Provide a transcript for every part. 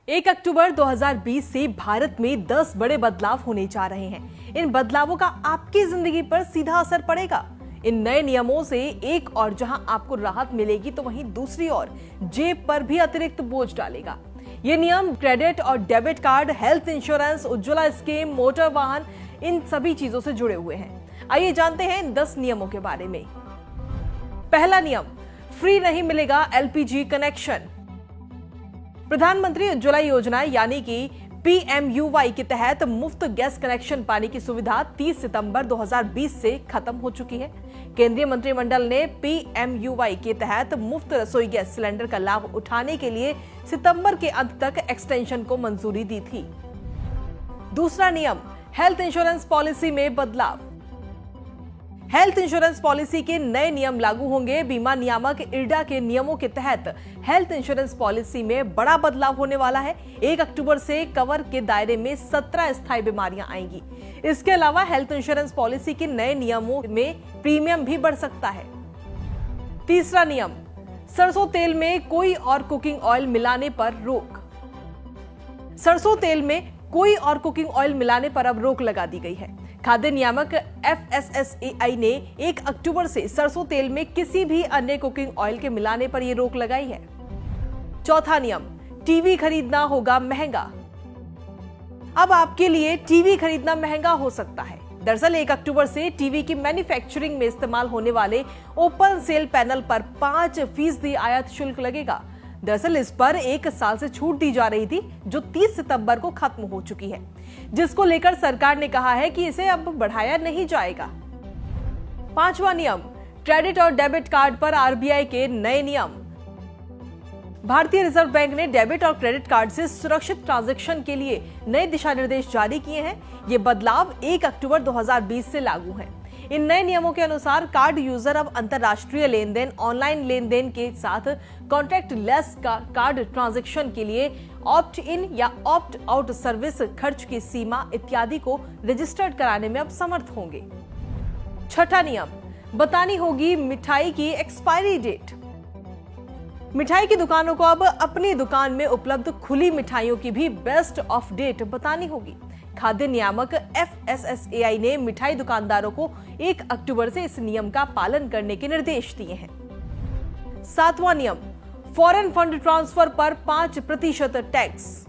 1 अक्टूबर 2020 से भारत में 10 बड़े बदलाव होने जा रहे हैं। इन बदलावों का आपकी जिंदगी पर सीधा असर पड़ेगा। इन नए नियमों से एक और जहां आपको राहत मिलेगी तो वहीं दूसरी ओर जेब पर भी अतिरिक्त बोझ डालेगा। ये नियम क्रेडिट और debit card, health insurance, Ujjwala scheme, motor वाहन, इन सभी चीजों से जुड़े हुए हैं। आइए जानते हैं इन 10 नियमों के बारे में। पहला नियम, फ्री नहीं मिलेगा एलपीजी कनेक्शन। प्रधानमंत्री उज्ज्वला योजना यानी कि PMUY के तहत मुफ्त गैस कनेक्शन पाने की सुविधा 30 सितंबर 2020 से खत्म हो चुकी है। केंद्रीय मंत्रिमंडल ने PMUY के तहत मुफ्त रसोई गैस सिलेंडर का लाभ उठाने के लिए सितंबर के अंत तक एक्सटेंशन को मंजूरी दी थी। दूसरा नियम, हेल्थ इंश्योरेंस पॉलिसी में बदलाव। हेल्थ इंश्योरेंस पॉलिसी के नए नियम लागू होंगे। बीमा नियामक IRDA के नियमों के तहत हेल्थ इंश्योरेंस पॉलिसी में बड़ा बदलाव होने वाला है। 1 अक्टूबर से कवर के दायरे में 17 स्थायी बीमारियां आएंगी। इसके अलावा हेल्थ इंश्योरेंस पॉलिसी के नए नियमों में प्रीमियम भी बढ़ सकता है। तीसरा नियम, सरसों तेल में कोई और कुकिंग ऑयल मिलाने पर रोक। सरसों तेल में कोई और कुकिंग ऑयल मिलाने पर अब रोक लगा दी गई है। खाद्य नियामक FSSAI ने 1 अक्टूबर से सरसों तेल में किसी भी अन्य कुकिंग ऑयल के मिलाने पर यह रोक लगाई है। चौथा नियम, टीवी खरीदना होगा महंगा। अब आपके लिए टीवी खरीदना महंगा हो सकता है। दरअसल 1 अक्टूबर से टीवी की मैन्युफैक्चरिंग में इस्तेमाल होने वाले ओपन सेल पैनल पर 5% आयात शुल्क लगेगा। दरअसल इस पर 1 साल से छूट दी जा रही थी जो 30 सितंबर को खत्म हो चुकी है, जिसको लेकर सरकार ने कहा है कि इसे अब बढ़ाया नहीं जाएगा। पांचवा नियम, क्रेडिट और डेबिट कार्ड पर RBI के नए नियम। भारतीय रिजर्व बैंक ने डेबिट और क्रेडिट कार्ड से सुरक्षित ट्रांजैक्शन के लिए नए दिशा निर्देश जारी किए हैं। ये बदलाव 1 अक्टूबर 2020 से लागू है। इन नए नियमों के अनुसार कार्ड यूजर अब अंतरराष्ट्रीय लेन देन, ऑनलाइन लेन देन के साथ कॉन्टैक्ट लेस कार्ड ट्रांजैक्शन के लिए ऑप्ट इन या ऑप्ट आउट सर्विस, खर्च की सीमा इत्यादि को रजिस्टर्ड कराने में अब समर्थ होंगे। छठा नियम, बतानी होगी मिठाई की एक्सपायरी डेट। मिठाई की दुकानों को अब अपनी दुकान में उपलब्ध खुली मिठाइयों की भी बेस्ट ऑफ डेट बतानी होगी। खाद्य नियामक FSSAI ने मिठाई दुकानदारों को 1 अक्टूबर से इस नियम का पालन करने के निर्देश दिए हैं। सातवां नियम, फॉरेन फंड ट्रांसफर पर 5% टैक्स।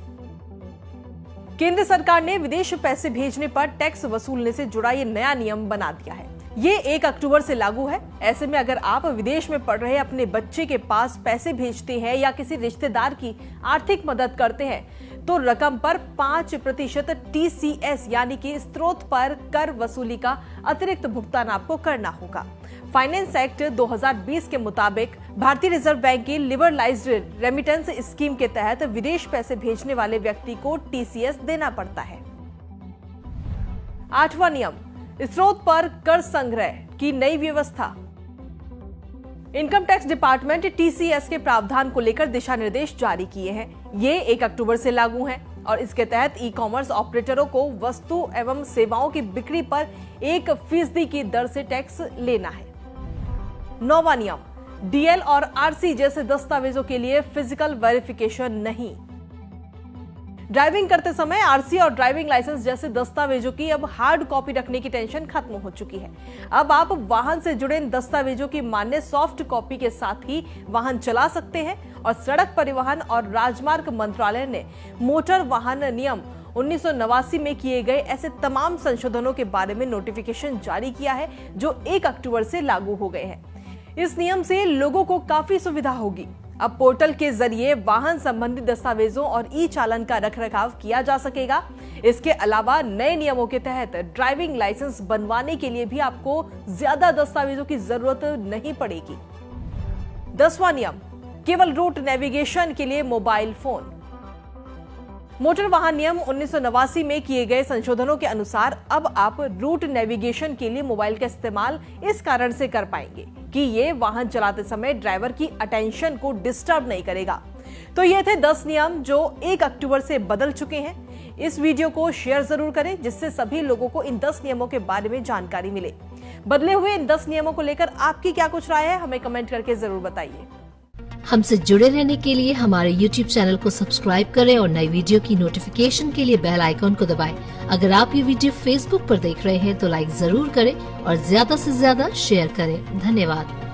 केंद्र सरकार ने विदेश पैसे भेजने पर टैक्स वसूलने से जुड़ा ये नया नियम बना दिया है। ये 1 अक्टूबर से लागू है। ऐसे में अगर आप विदेश में पढ़ रहे अपने बच्चे के पास पैसे भेजते हैं या किसी रिश्तेदार की आर्थिक मदद करते हैं तो रकम पर 5% TCS यानी कि स्रोत पर कर वसूली का अतिरिक्त भुगतान आपको करना होगा। फाइनेंस एक्ट 2020 के मुताबिक भारतीय रिजर्व बैंक की लिबरलाइज्ड रेमिटेंस स्कीम के तहत विदेश पैसे भेजने वाले व्यक्ति को TCS देना पड़ता है। आठवां नियम, स्रोत पर कर संग्रह की नई व्यवस्था। इनकम टैक्स डिपार्टमेंट TCS के प्रावधान को लेकर दिशा निर्देश जारी किए हैं। ये 1 अक्टूबर से लागू हैं और इसके तहत ई-कॉमर्स ऑपरेटरों को वस्तु एवं सेवाओं की बिक्री पर 1% की दर से टैक्स लेना है। नौवां नियम, DL और RC जैसे दस्तावेजों के लिए फिजिकल वेरिफिकेशन नहीं। ड्राइविंग करते समय RC और ड्राइविंग लाइसेंस जैसे दस्तावेजों की अब हार्ड कॉपी रखने की टेंशन खत्म हो चुकी है। अब आप वाहन से जुड़े इन दस्तावेजों की मान्य सॉफ्ट कॉपी के साथ ही वाहन चला सकते हैं। और सड़क परिवहन और राजमार्ग मंत्रालय ने मोटर वाहन नियम 1989 में किए गए ऐसे तमाम संशोधनों के बारे में नोटिफिकेशन जारी किया है जो 1 अक्टूबर से लागू हो गए हैं। इस नियम से लोगों को काफी सुविधा होगी। अब पोर्टल के जरिए वाहन संबंधी दस्तावेजों और ई-चालान का रखरखाव किया जा सकेगा। इसके अलावा नए नियमों के तहत ड्राइविंग लाइसेंस बनवाने के लिए भी आपको ज्यादा दस्तावेजों की जरूरत नहीं पड़ेगी। 10वां नियम, केवल रूट नेविगेशन के लिए मोबाइल फोन। मोटर वाहन नियम 1989 में किए गए संशोधनों के अनुसार अब आप रूट नेविगेशन के लिए मोबाइल का इस्तेमाल इस कारण से कर पाएंगे कि ये वाहन चलाते समय ड्राइवर की अटेंशन को डिस्टर्ब नहीं करेगा। तो ये थे 10 नियम जो 1 अक्टूबर से बदल चुके हैं। इस वीडियो को शेयर जरूर करें जिससे सभी लोगों को इन 10 नियमों के बारे में जानकारी मिले। बदले हुए इन 10 नियमों को लेकर आपकी क्या कुछ राय है, हमें कमेंट करके जरूर बताइए। हमसे जुड़े रहने के लिए हमारे YouTube चैनल को सब्सक्राइब करें और नई वीडियो की नोटिफिकेशन के लिए बेल आइकॉन को दबाएं। अगर आप ये वीडियो Facebook पर देख रहे हैं तो लाइक जरूर करें और ज्यादा से ज्यादा शेयर करें। धन्यवाद।